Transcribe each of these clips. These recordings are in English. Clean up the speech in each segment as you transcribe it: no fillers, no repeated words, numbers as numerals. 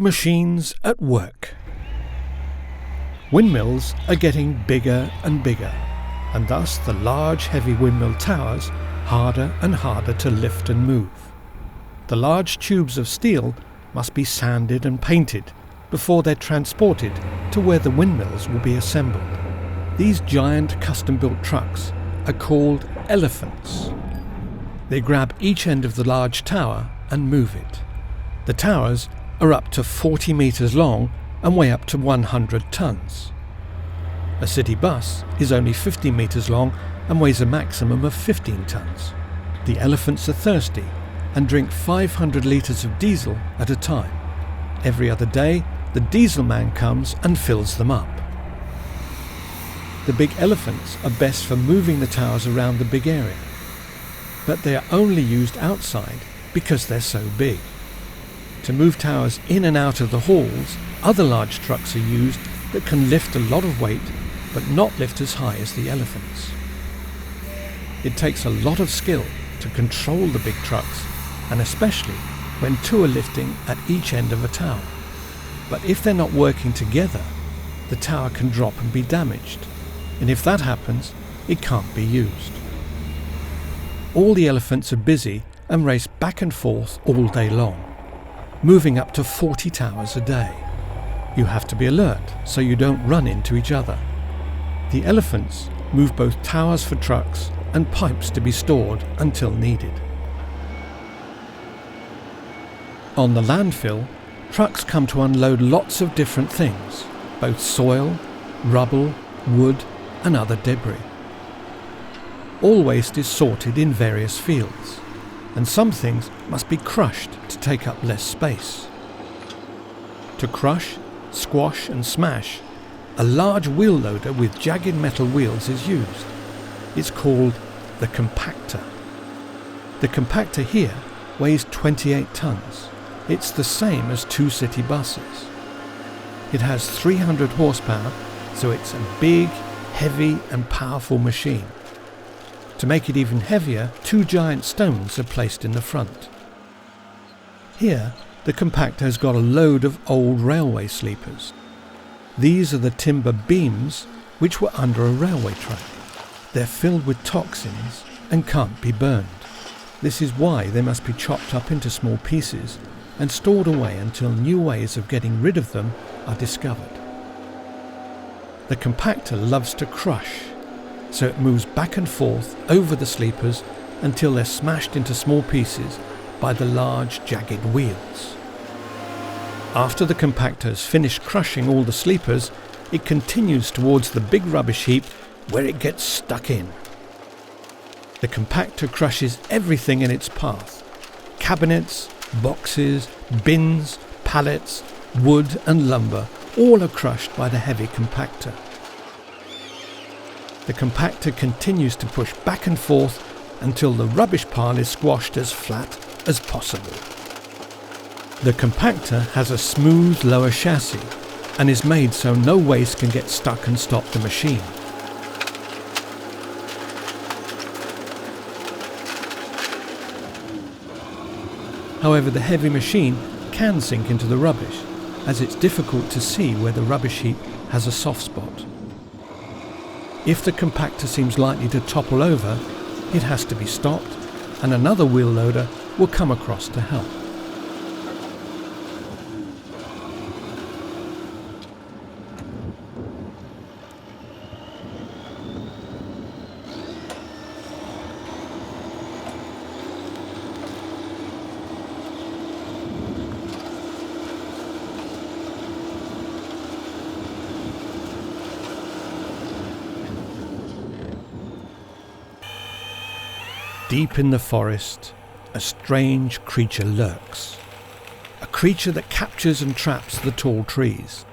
Machines at work. Windmills are getting bigger and bigger, and thus the large heavy windmill towers harder and harder to lift and move. The large tubes of steel must be sanded and painted before they're transported to where the windmills will be assembled. These giant custom-built trucks are called elephants. They grab each end of the large tower and move it. The towers are up to 40 meters long and weigh up to 100 tons. A city bus is only 50 meters long and weighs a maximum of 15 tons. The elephants are thirsty and drink 500 liters of diesel at a time. Every other day, the diesel man comes and fills them up. The big elephants are best for moving the towers around the big area, but they are only used outside because they're so big. To move towers in and out of the halls, other large trucks are used that can lift a lot of weight but not lift as high as the elephants. It takes a lot of skill to control the big trucks, and especially when two are lifting at each end of a tower. But if they're not working together, the tower can drop and be damaged, and if that happens, it can't be used. All the elephants are busy and race back and forth all day long, moving up to 40 towers a day. You have to be alert so you don't run into each other. The elephants move both towers for trucks and pipes to be stored until needed. On the landfill, trucks come to unload lots of different things, both soil, rubble, wood and other debris. All waste is sorted in various fields, and some things must be crushed to take up less space. To crush, squash and smash, a large wheel loader with jagged metal wheels is used. It's called the compactor. The compactor here weighs 28 tons. It's the same as 2 city buses. It has 300 horsepower, so it's a big, heavy and powerful machine. To make it even heavier, 2 giant stones are placed in the front. Here, the compactor has got a load of old railway sleepers. These are the timber beams which were under a railway track. They're filled with toxins and can't be burned. This is why they must be chopped up into small pieces and stored away until new ways of getting rid of them are discovered. The compactor loves to crush, so it moves back and forth over the sleepers until they're smashed into small pieces by the large jagged wheels. After the compactor has finished crushing all the sleepers, it continues towards the big rubbish heap where it gets stuck in. The compactor crushes everything in its path: cabinets, boxes, bins, pallets, wood and lumber, all are crushed by the heavy compactor. The compactor continues to push back and forth until the rubbish pile is squashed as flat as possible. The compactor has a smooth lower chassis and is made so no waste can get stuck and stop the machine. However, the heavy machine can sink into the rubbish, as it's difficult to see where the rubbish heap has a soft spot. If the compactor seems likely to topple over, it has to be stopped, and another wheel loader will come across to help. Deep in the forest, a strange creature lurks. A creature that captures and traps the tall trees.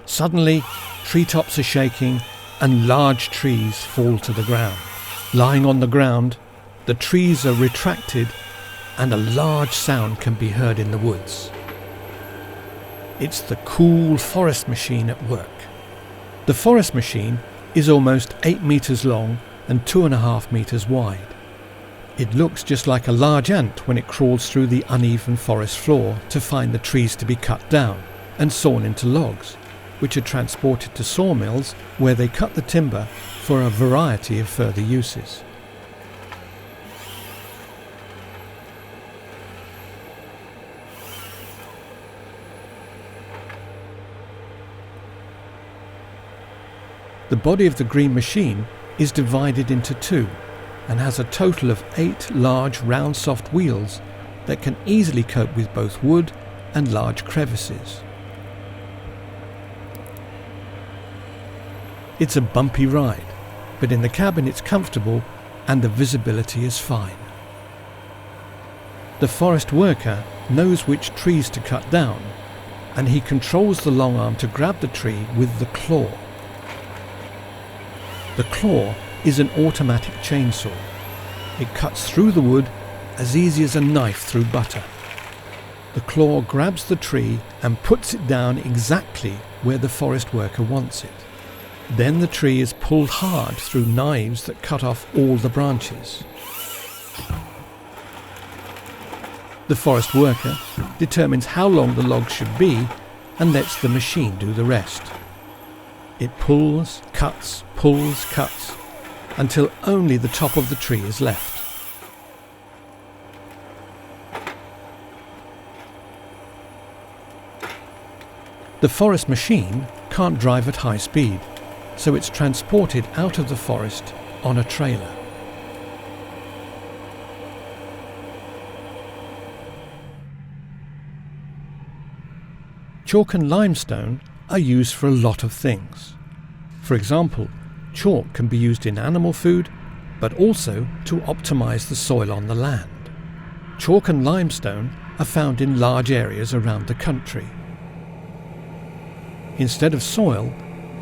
Suddenly, treetops are shaking and large trees fall to the ground. Lying on the ground, the trees are retracted and a large sound can be heard in the woods. It's the cool forest machine at work. The forest machine is almost 8 meters long and 2.5 meters wide. It looks just like a large ant when it crawls through the uneven forest floor to find the trees to be cut down and sawn into logs, which are transported to sawmills where they cut the timber for a variety of further uses. The body of the green machine is divided into two and has a total of 8 large round soft wheels that can easily cope with both wood and large crevices. It's a bumpy ride, but in the cabin it's comfortable and the visibility is fine. The forest worker knows which trees to cut down, and he controls the long arm to grab the tree with the claw. The claw is an automatic chainsaw. It cuts through the wood as easy as a knife through butter. The claw grabs the tree and puts it down exactly where the forest worker wants it. Then the tree is pulled hard through knives that cut off all the branches. The forest worker determines how long the log should be and lets the machine do the rest. It pulls, cuts, until only the top of the tree is left. The forest machine can't drive at high speed, so it's transported out of the forest on a trailer. Chalk and limestone are used for a lot of things. For example, chalk can be used in animal food, but also to optimize the soil on the land. Chalk and limestone are found in large areas around the country. Instead of soil,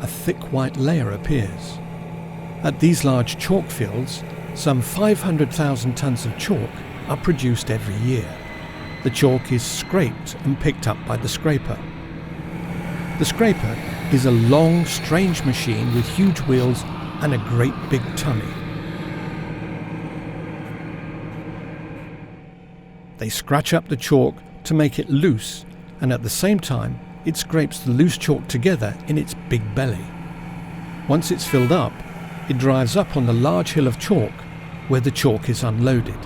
a thick white layer appears. At these large chalk fields, some 500,000 tons of chalk are produced every year. The chalk is scraped and picked up by the scraper. The scraper is a long, strange machine with huge wheels and a great big tummy. They scratch up the chalk to make it loose, and at the same time it scrapes the loose chalk together in its big belly. Once it's filled up, it drives up on the large hill of chalk where the chalk is unloaded.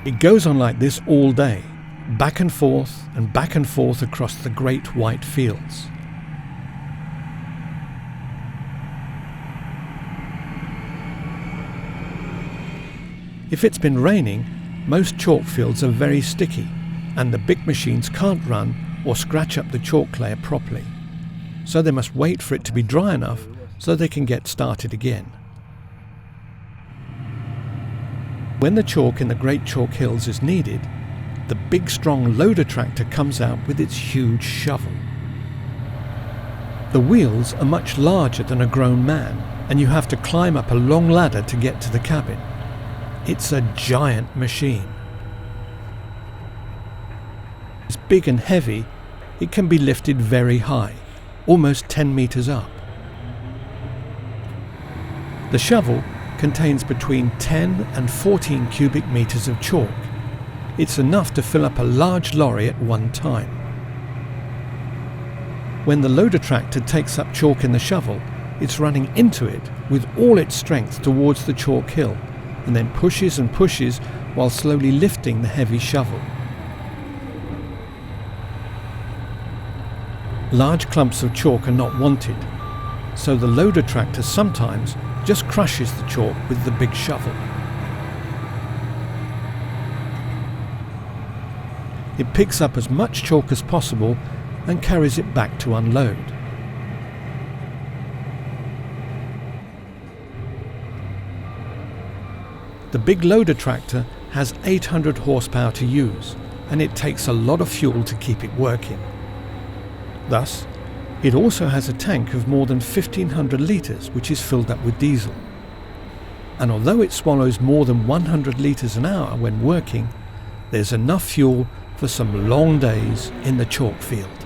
It goes on like this all day, back and forth across the great white fields. If it's been raining, most chalk fields are very sticky, and the big machines can't run or scratch up the chalk layer properly, so they must wait for it to be dry enough so they can get started again. When the chalk in the Great Chalk Hills is needed, the big strong loader tractor comes out with its huge shovel. The wheels are much larger than a grown man, and you have to climb up a long ladder to get to the cabin. It's a giant machine. It's big and heavy. It can be lifted very high, almost 10 meters up. The shovel contains between 10 and 14 cubic meters of chalk. It's enough to fill up a large lorry at one time. When the loader tractor takes up chalk in the shovel, it's running into it with all its strength towards the chalk hill, and then pushes and pushes while slowly lifting the heavy shovel. Large clumps of chalk are not wanted, so the loader tractor sometimes just crushes the chalk with the big shovel. It picks up as much chalk as possible and carries it back to unload. The big loader tractor has 800 horsepower to use, and it takes a lot of fuel to keep it working. Thus, it also has a tank of more than 1,500 litres which is filled up with diesel. And although it swallows more than 100 litres an hour when working, there's enough fuel for some long days in the chalk fields.